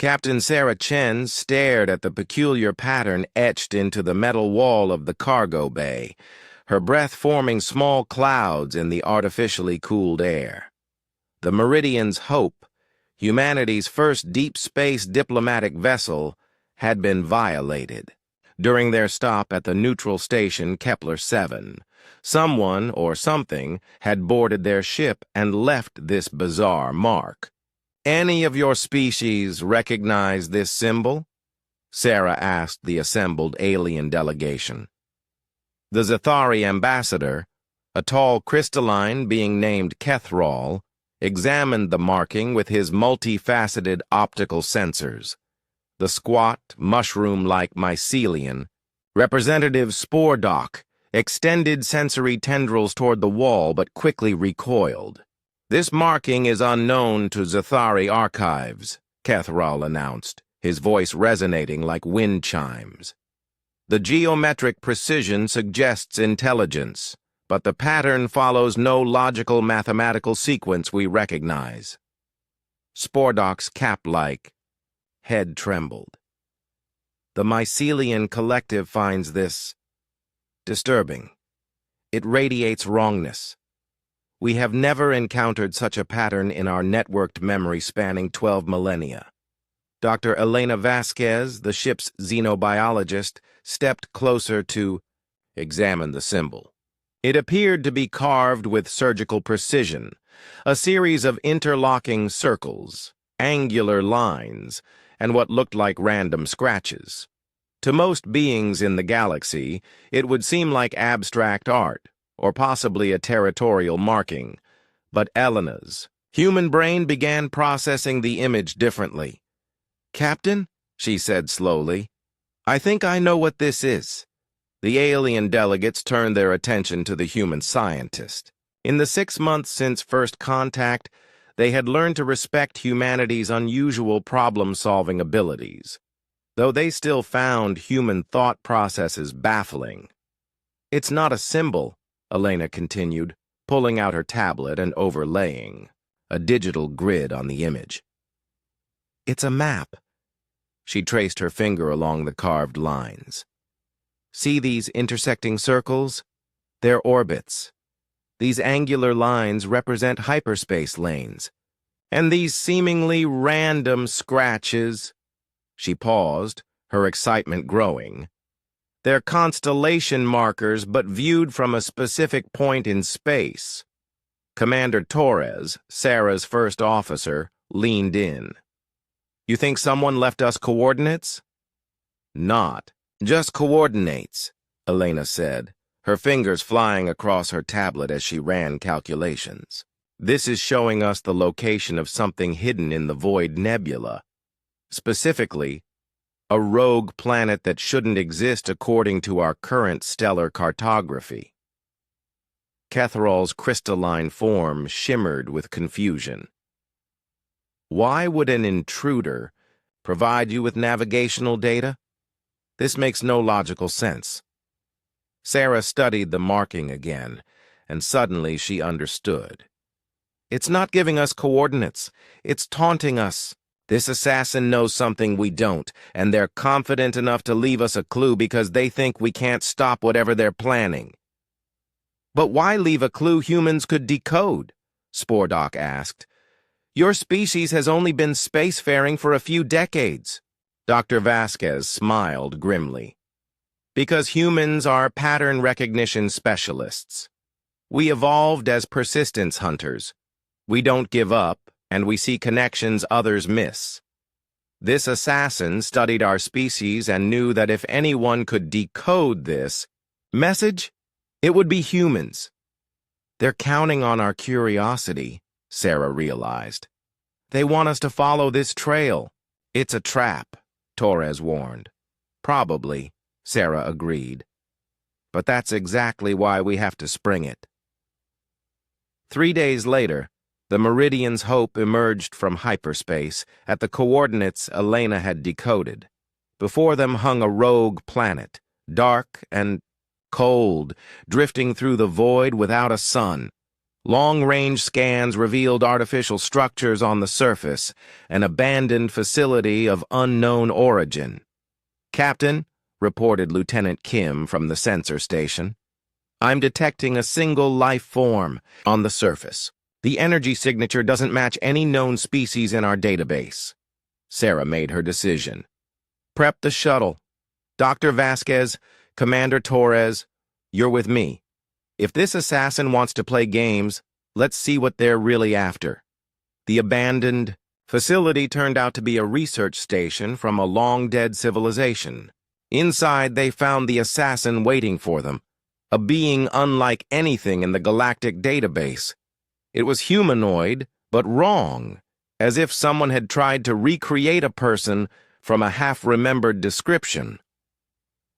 Captain Sarah Chen stared at the peculiar pattern etched into the metal wall of the cargo bay, her breath forming small clouds in the artificially cooled air. The Meridian's Hope, humanity's first deep space diplomatic vessel, had been violated. During their stop at the neutral station Kepler-7, someone or something had boarded their ship and left this bizarre mark. "Any of your species recognize this symbol?" Sarah asked the assembled alien delegation. The Zathari ambassador, a tall crystalline being named Kethrol, examined the marking with his multifaceted optical sensors. The squat, mushroom-like mycelium, Representative Spordock, extended sensory tendrils toward the wall but quickly recoiled. "This marking is unknown to Zathari archives," Kethrol announced, his voice resonating like wind chimes. "The geometric precision suggests intelligence, but the pattern follows no logical mathematical sequence we recognize." Spordock's cap-like head trembled. "The Mycelian Collective finds this disturbing. It radiates wrongness. We have never encountered such a pattern in our networked memory spanning 12 millennia." Dr. Elena Vasquez, the ship's xenobiologist, stepped closer to examine the symbol. It appeared to be carved with surgical precision, a series of interlocking circles, angular lines, and what looked like random scratches. To most beings in the galaxy, it would seem like abstract art, or possibly a territorial marking, but Elena's human brain began processing the image differently. "Captain," she said slowly, "I think I know what this is." The alien delegates turned their attention to the human scientist. In the 6 months since first contact, they had learned to respect humanity's unusual problem-solving abilities, though they still found human thought processes baffling. "It's not a symbol," Elena continued, pulling out her tablet and overlaying a digital grid on the image. "It's a map." She traced her finger along the carved lines. "See these intersecting circles? They're orbits. These angular lines represent hyperspace lanes. And these seemingly random scratches—" She paused, her excitement growing. "They're constellation markers, but viewed from a specific point in space." Commander Torres, Sarah's first officer, leaned in. "You think someone left us coordinates?" "Not just coordinates," Elena said, her fingers flying across her tablet as she ran calculations. "This is showing us the location of something hidden in the Void Nebula. Specifically, a rogue planet that shouldn't exist according to our current stellar cartography." Kethrol's crystalline form shimmered with confusion. "Why would an intruder provide you with navigational data? This makes no logical sense." Sarah studied the marking again, and suddenly she understood. "It's not giving us coordinates. It's taunting us. This assassin knows something we don't, and they're confident enough to leave us a clue because they think we can't stop whatever they're planning." "But why leave a clue humans could decode?" Spordock asked. "Your species has only been spacefaring for a few decades." Dr. Vasquez smiled grimly. "Because humans are pattern recognition specialists. We evolved as persistence hunters. We don't give up, and we see connections others miss. This assassin studied our species and knew that if anyone could decode this message, it would be humans. They're counting on our curiosity," Sarah realized. "They want us to follow this trail." "It's a trap," Torres warned. "Probably," Sarah agreed. "But that's exactly why we have to spring it." 3 days later, the Meridian's Hope emerged from hyperspace at the coordinates Elena had decoded. Before them hung a rogue planet, dark and cold, drifting through the void without a sun. Long-range scans revealed artificial structures on the surface, an abandoned facility of unknown origin. "Captain," reported Lieutenant Kim from the sensor station, "I'm detecting a single life form on the surface. The energy signature doesn't match any known species in our database." Sarah made her decision. "Prep the shuttle. Dr. Vasquez, Commander Torres, you're with me. If this assassin wants to play games, let's see what they're really after." The abandoned facility turned out to be a research station from a long-dead civilization. Inside, they found the assassin waiting for them, a being unlike anything in the galactic database. It was humanoid, but wrong, as if someone had tried to recreate a person from a half-remembered description.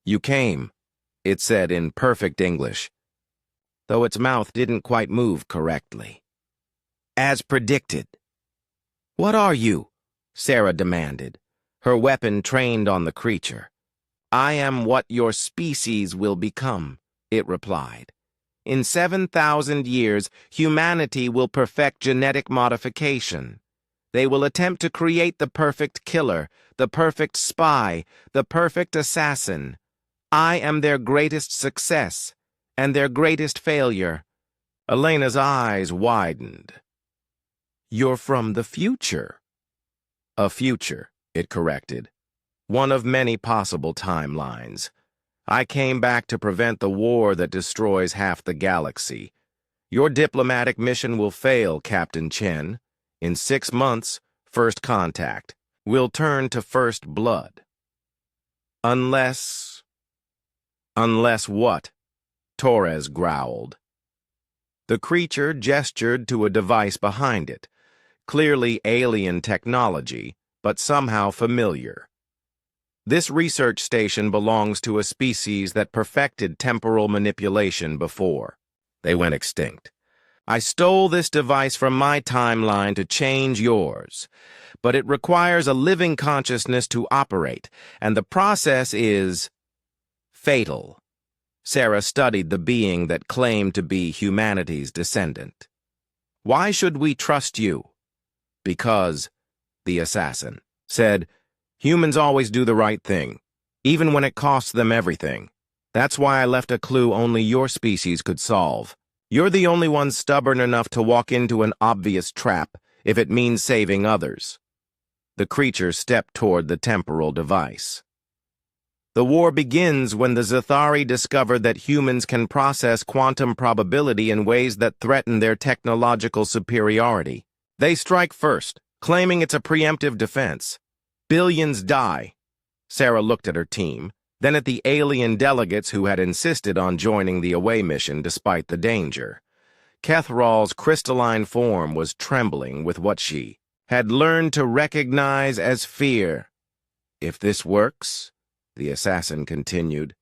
"You came," it said in perfect English, though its mouth didn't quite move correctly. "As predicted." "What are you?" Sarah demanded, her weapon trained on the creature. "I am what your species will become," it replied. "In 7,000 years, humanity will perfect genetic modification. They will attempt to create the perfect killer, the perfect spy, the perfect assassin. I am their greatest success and their greatest failure." Elena's eyes widened. "You're from the future." "A future," it corrected. "One of many possible timelines. I came back to prevent the war that destroys half the galaxy. Your diplomatic mission will fail, Captain Chen. In 6 months, first contact. We'll turn to first blood." Unless what?" Torres growled. The creature gestured to a device behind it, clearly alien technology, but somehow familiar. "This research station belongs to a species that perfected temporal manipulation before. They went extinct. I stole this device from my timeline to change yours, but it requires a living consciousness to operate, and the process is fatal." Sarah studied the being that claimed to be humanity's descendant. "Why should we trust you?" "Because," the assassin said, "humans always do the right thing, even when it costs them everything. That's why I left a clue only your species could solve. You're the only one stubborn enough to walk into an obvious trap if it means saving others." The creature stepped toward the temporal device. "The war begins when the Zathari discovered that humans can process quantum probability in ways that threaten their technological superiority. They strike first, claiming it's a preemptive defense. Billions die." Sarah looked at her team, then at the alien delegates who had insisted on joining the away mission despite the danger. Kethral's crystalline form was trembling with what she had learned to recognize as fear. "If this works," the assassin continued,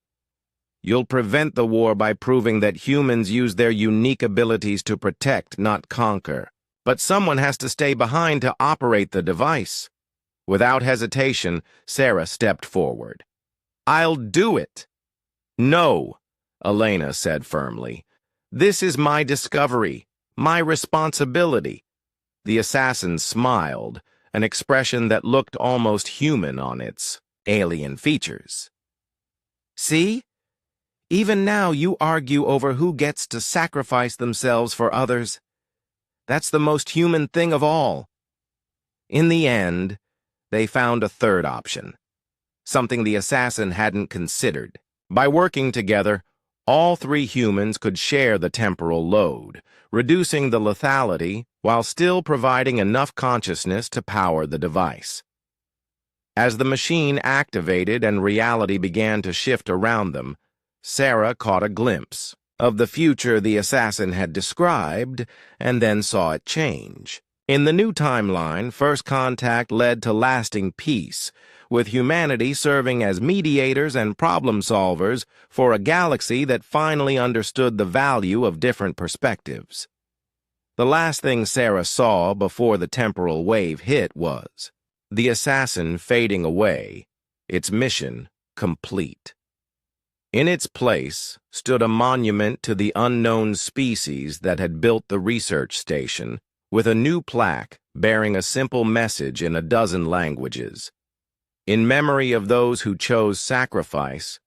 "you'll prevent the war by proving that humans use their unique abilities to protect, not conquer. But someone has to stay behind to operate the device." Without hesitation, Sarah stepped forward. "I'll do it." "No," Elena said firmly. "This is my discovery, my responsibility." The assassin smiled, an expression that looked almost human on its alien features. "See? Even now you argue over who gets to sacrifice themselves for others. That's the most human thing of all." In the end, they found a third option, something the assassin hadn't considered. By working together, all 3 humans could share the temporal load, reducing the lethality while still providing enough consciousness to power the device. As the machine activated and reality began to shift around them, Sarah caught a glimpse of the future the assassin had described and then saw it change. In the new timeline, first contact led to lasting peace, with humanity serving as mediators and problem solvers for a galaxy that finally understood the value of different perspectives. The last thing Sarah saw before the temporal wave hit was the assassin fading away, its mission complete. In its place stood a monument to the unknown species that had built the research station, with a new plaque bearing a simple message in a dozen languages. In memory of those who chose sacrifice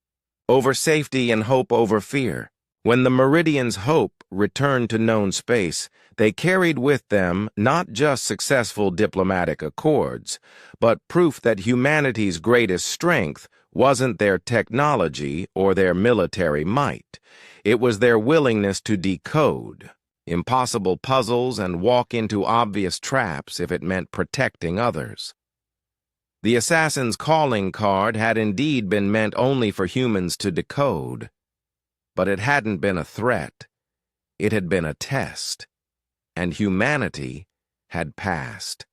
over safety and hope over fear. When the Meridians' hope returned to known space, they carried with them not just successful diplomatic accords, but proof that humanity's greatest strength wasn't their technology or their military might. It was their willingness to decode impossible puzzles and walk into obvious traps if it meant protecting others. The assassin's calling card had indeed been meant only for humans to decode, but it hadn't been a threat. It had been a test, and humanity had passed.